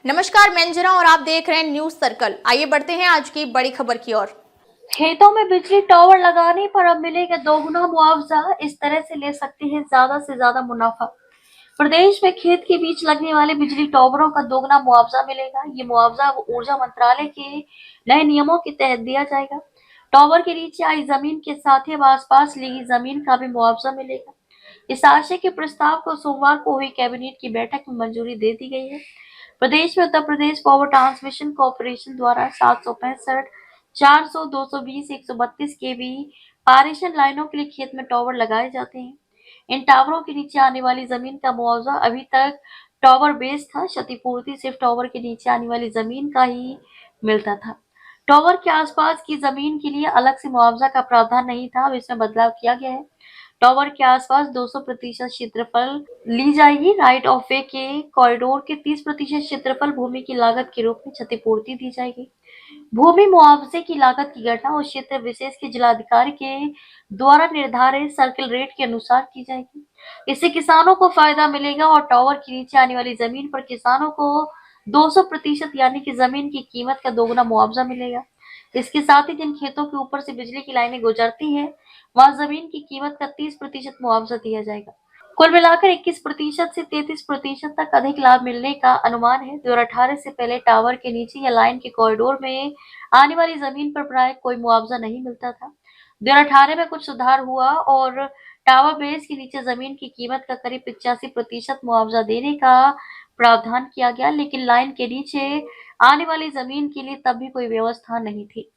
नमस्कार, मैं अंजना और आप देख रहे हैं न्यूज सर्कल। आइए बढ़ते हैं आज की बड़ी खबर की ओर। खेतों में बिजली टावर लगाने पर अब मिलेगा दोगुना मुआवजा, इस तरह से ले सकते हैं ज्यादा से ज्यादा मुनाफा। प्रदेश में खेत के बीच लगने वाले बिजली टावरों का दोगुना मुआवजा मिलेगा। ये मुआवजा अब ऊर्जा मंत्रालय के नए नियमों के तहत दिया जाएगा। टावर के नीचे आई जमीन के साथ ही अब आसपास लगी जमीन का भी मुआवजा मिलेगा। इस आशय के प्रस्ताव को सोमवार को हुई कैबिनेट की बैठक में मंजूरी दे दी गई है। प्रदेश में Uttar Pradesh power transmission corporation द्वारा 765, 400, 220, 132 केवी पारेषण लाइनों के लिए खेत में टावर लगाए जाते हैं। इन टावरों के नीचे आने वाली जमीन का मुआवजा अभी तक टावर बेस था। क्षतिपूर्ति सिर्फ टावर के नीचे आने वाली जमीन का ही मिलता था। टावर के आसपास की जमीन के लिए अलग से मुआवजा का प्रावधान नहीं था। अब इसमें बदलाव किया गया है। टावर के आसपास 200% क्षेत्रफल ली जाएगी। राइट ऑफ वे के कॉरिडोर के 30% क्षेत्रफल भूमि की लागत के रूप में क्षतिपूर्ति दी जाएगी। भूमि मुआवजे की लागत की गणना उस क्षेत्र विशेष के जिलाधिकारी के द्वारा निर्धारित सर्किल रेट के अनुसार की जाएगी। इससे किसानों को फायदा मिलेगा और टावर के नीचे आने वाली जमीन पर किसानों को 200% यानी कि जमीन की कीमत का दोगुना मुआवजा मिलेगा। इसके साथ ही जिन खेतों के ऊपर से बिजली की लाइनें गुजरती हैं, वहां जमीन की कीमत का 30% मुआवजा दिया जाएगा। कुल मिलाकर 21% से 33% तक अधिक लाभ मिलने का अनुमान है। 2018 से पहले टावर के नीचे या लाइन के कॉरिडोर में आने वाली जमीन पर प्राय कोई मुआवजा नहीं मिलता था। 2018 में कुछ सुधार हुआ और टावर बेस के नीचे जमीन की कीमत का करीब 85% मुआवजा देने का प्रावधान किया गया, लेकिन लाइन के नीचे आने वाली जमीन के लिए तब भी कोई व्यवस्था नहीं थी।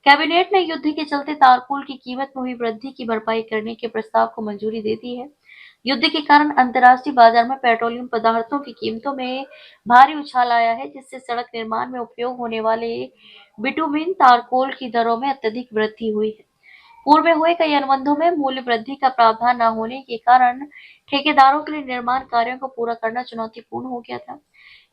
कैबिनेट ने युद्ध के चलते तारकोल की कीमत में हुई वृद्धि की भरपाई करने के प्रस्ताव को मंजूरी दे दी है। युद्ध के कारण अंतर्राष्ट्रीय बाजार में पेट्रोलियम पदार्थों की कीमतों में भारी उछाल आया है, जिससे सड़क निर्माण में उपयोग होने वाले बिटुमिन तारकोल की दरों में अत्यधिक वृद्धि हुई है। पूर्व में हुए कई अनुबंधों में मूल्य वृद्धि का प्रावधान न होने के कारण ठेकेदारों के लिए निर्माण कार्यों को पूरा करना चुनौतीपूर्ण हो गया था।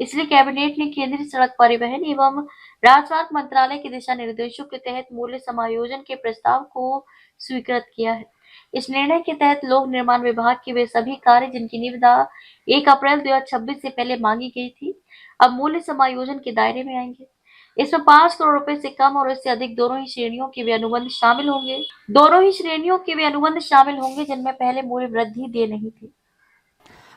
इसलिए कैबिनेट ने केंद्रीय सड़क परिवहन एवं राजमार्ग मंत्रालय के दिशा निर्देशों के तहत मूल्य समायोजन के प्रस्ताव को स्वीकृत किया है। इस निर्णय के तहत लोक निर्माण विभाग के वे सभी कार्य जिनकी निविदा 1 अप्रैल 2026 से पहले मांगी गई थी, अब मूल्य समायोजन के दायरे में आएंगे। इसमें 5 करोड़ रुपए से कम और इससे अधिक दोनों ही श्रेणियों के वे अनुबंध शामिल होंगे जिनमें पहले मूल्य वृद्धि दे नहीं थी।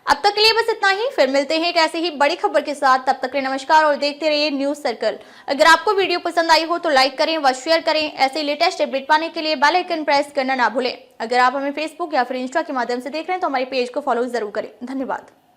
अब तक के लिए बस इतना ही। फिर मिलते हैं एक ऐसी ही बड़ी खबर के साथ। तब तक के लिए नमस्कार और देखते रहिए न्यूज सर्कल। अगर आपको वीडियो पसंद आई हो तो लाइक करें व शेयर करें। ऐसे लेटेस्ट अपडेट पाने के लिए बेल आइकन प्रेस करना ना भूलें। अगर आप हमें फेसबुक या फिर इंस्टा के माध्यम से देख रहे हैं तो हमारे पेज को फॉलो जरूर करें। धन्यवाद।